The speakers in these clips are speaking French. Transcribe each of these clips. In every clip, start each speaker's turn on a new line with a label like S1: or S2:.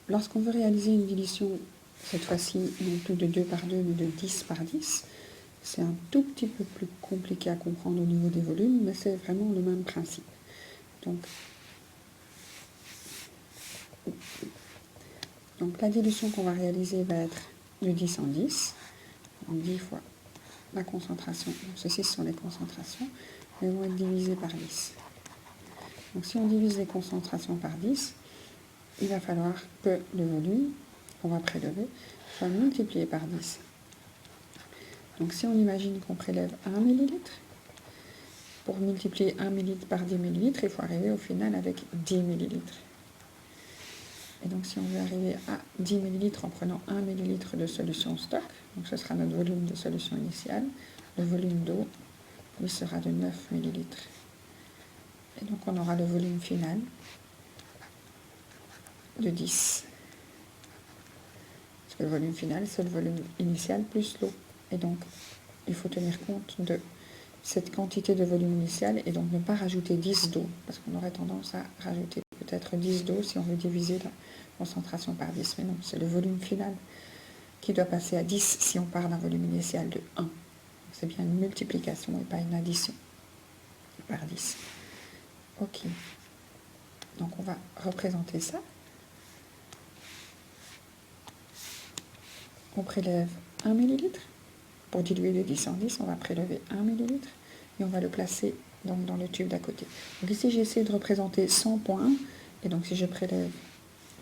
S1: lorsqu'on veut réaliser une dilution, cette fois-ci, non plus de 2 par 2, mais de 10 par 10, c'est un tout petit peu plus compliqué à comprendre au niveau des volumes, mais c'est vraiment le même principe. Donc la dilution qu'on va réaliser va être de 10 en 10, donc 10 fois la concentration. Donc, ceci sont les concentrations, elles vont être divisées par 10. Donc si on divise les concentrations par 10, il va falloir que le volume qu'on va prélever soit multiplié par 10. Donc si on imagine qu'on prélève 1 ml, pour multiplier 1 ml par 10 ml, il faut arriver au final avec 10 ml. Et donc si on veut arriver à 10 ml en prenant 1 ml de solution stock, donc ce sera notre volume de solution initiale, le volume d'eau, lui sera de 9 ml. Et donc on aura le volume final de 10. Parce que le volume final, c'est le volume initial plus l'eau. Et donc il faut tenir compte de cette quantité de volume initial et donc ne pas rajouter 10 d'eau, parce qu'on aurait tendance à rajouter peut-être 10 d'eau si on veut diviser la concentration par 10. Mais non, c'est le volume final qui doit passer à 10 si on part d'un volume initial de 1. C'est bien une multiplication et pas une addition par 10. Ok. Donc on va représenter ça. On prélève 1 ml. Pour diluer de 10 en 10, on va prélever 1 ml et on va le placer donc dans le tube d'à côté. Donc ici, j'ai essayé de représenter 100 points. Et donc si je prélève,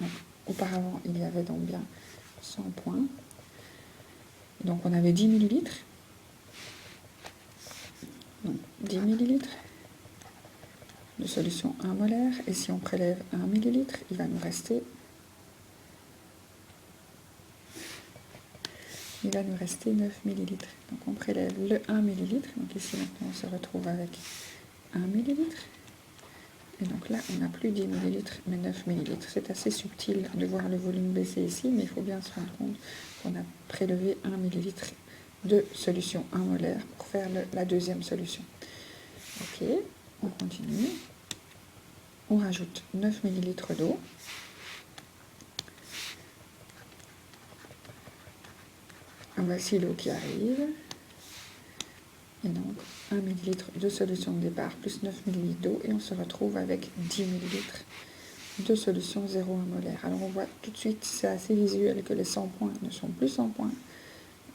S1: donc, auparavant, il y avait donc bien 100 points. Donc on avait 10 ml. Donc 10 ml de solution 1 molaire. Et si on prélève 1 ml, il va nous rester 9 ml. Donc on prélève le 1 ml. Donc ici maintenant on se retrouve avec 1 ml. Et donc là on n'a plus 10 ml mais 9 ml. C'est assez subtil de voir le volume baisser ici, mais il faut bien se rendre compte qu'on a prélevé 1 ml de solution 1 molaire pour faire la deuxième solution. Ok, on continue. On rajoute 9 ml d'eau. Voici l'eau qui arrive. Et donc 1 ml de solution de départ plus 9 ml d'eau et on se retrouve avec 10 ml de solution 0,1 molaire. Alors on voit tout de suite, c'est assez visuel que les 100 points ne sont plus 100 points.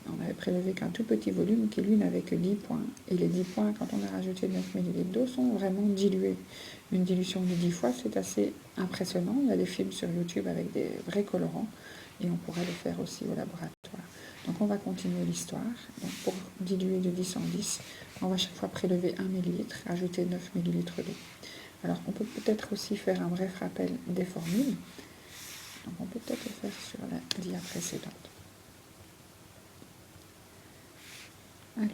S1: On avait prélevé qu'un tout petit volume qui lui n'avait que 10 points. Et les 10 points, quand on a rajouté 9 ml d'eau, sont vraiment dilués. Une dilution de 10 fois, c'est assez impressionnant. Il y a des films sur YouTube avec des vrais colorants et on pourrait le faire aussi au laboratoire. Donc on va continuer l'histoire. Donc pour diluer de 10 en 10, on va chaque fois prélever 1 ml, ajouter 9 ml d'eau. Alors on peut peut-être aussi faire un bref rappel des formules. Donc on peut peut-être le faire sur la dia précédente. Allez.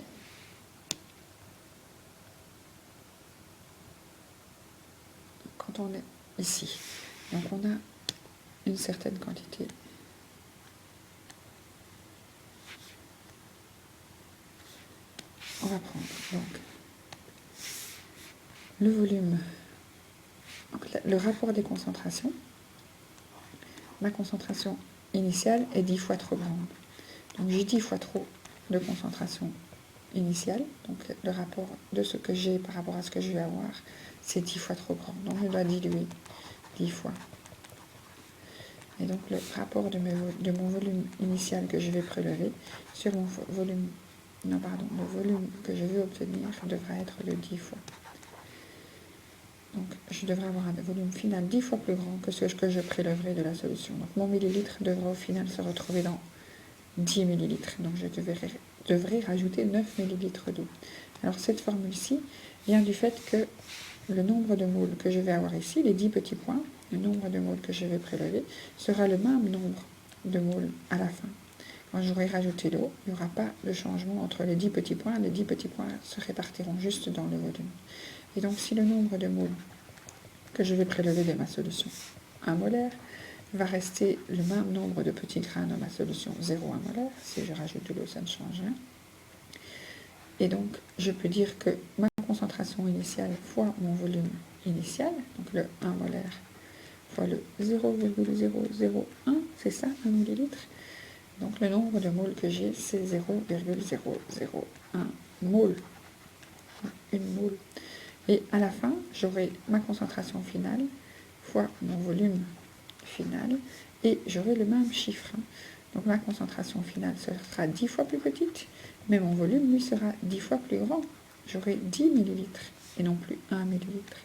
S1: Quand on est ici, donc on a une certaine quantité on va prendre donc le volume, donc le rapport des concentrations. Ma concentration initiale est 10 fois trop grande. Donc j'ai 10 fois trop de concentration initiale. Donc le rapport de ce que j'ai par rapport à ce que je vais avoir, c'est 10 fois trop grand. Donc je dois diluer 10 fois. Et donc le rapport de mon volume initial que je vais prélever sur mon volume, le volume que je veux obtenir devra être de 10 fois. Donc je devrais avoir un volume final 10 fois plus grand que ce que je prélèverai de la solution. Donc mon millilitre devra au final se retrouver dans 10 millilitres. Donc je devrais rajouter 9 millilitres d'eau. Alors cette formule-ci vient du fait que le nombre de moles que je vais avoir ici, les 10 petits points, le nombre de moles que je vais prélever, sera le même nombre de moles à la fin. Quand j'aurai rajouté l'eau, il n'y aura pas de changement entre les 10 petits points. Les 10 petits points se répartiront juste dans le volume. Et donc si le nombre de moles que je vais prélever de ma solution 1 molaire va rester le même nombre de petits grains dans ma solution 0,1 molaire, si je rajoute de l'eau, ça ne change rien. Et donc, je peux dire que ma concentration initiale fois mon volume initial, donc le 1 molaire fois le 0,001, c'est ça, 1 millilitre. Donc le nombre de moles que j'ai, c'est 0,001 mole. Une mole. Et à la fin, j'aurai ma concentration finale fois mon volume final et j'aurai le même chiffre. Donc ma concentration finale sera 10 fois plus petite, mais mon volume, lui, sera 10 fois plus grand. J'aurai 10 millilitres et non plus 1 millilitre.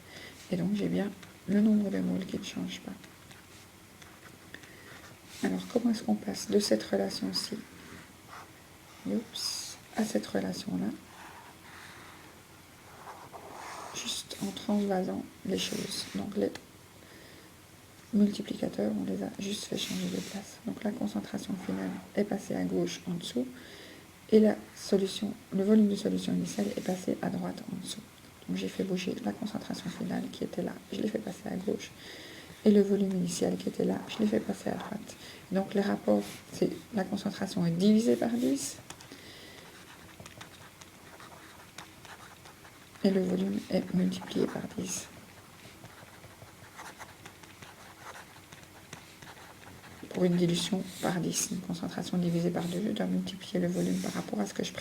S1: Et donc j'ai bien le nombre de moles qui ne change pas. Alors comment est-ce qu'on passe de cette relation-ci à cette relation-là, juste en transvasant les choses. Donc les multiplicateurs, on les a juste fait changer de place. Donc la concentration finale est passée à gauche en dessous et la solution, le volume de solution initiale est passé à droite en dessous. Donc j'ai fait bouger la concentration finale qui était là, je l'ai fait passer à gauche. Et le volume initial qui était là, je l'ai fait passer à droite. Donc les rapports, c'est la concentration est divisée par 10 et le volume est multiplié par 10. Pour une dilution par 10, une concentration divisée par 2, je dois multiplier le volume par rapport à ce que je prends.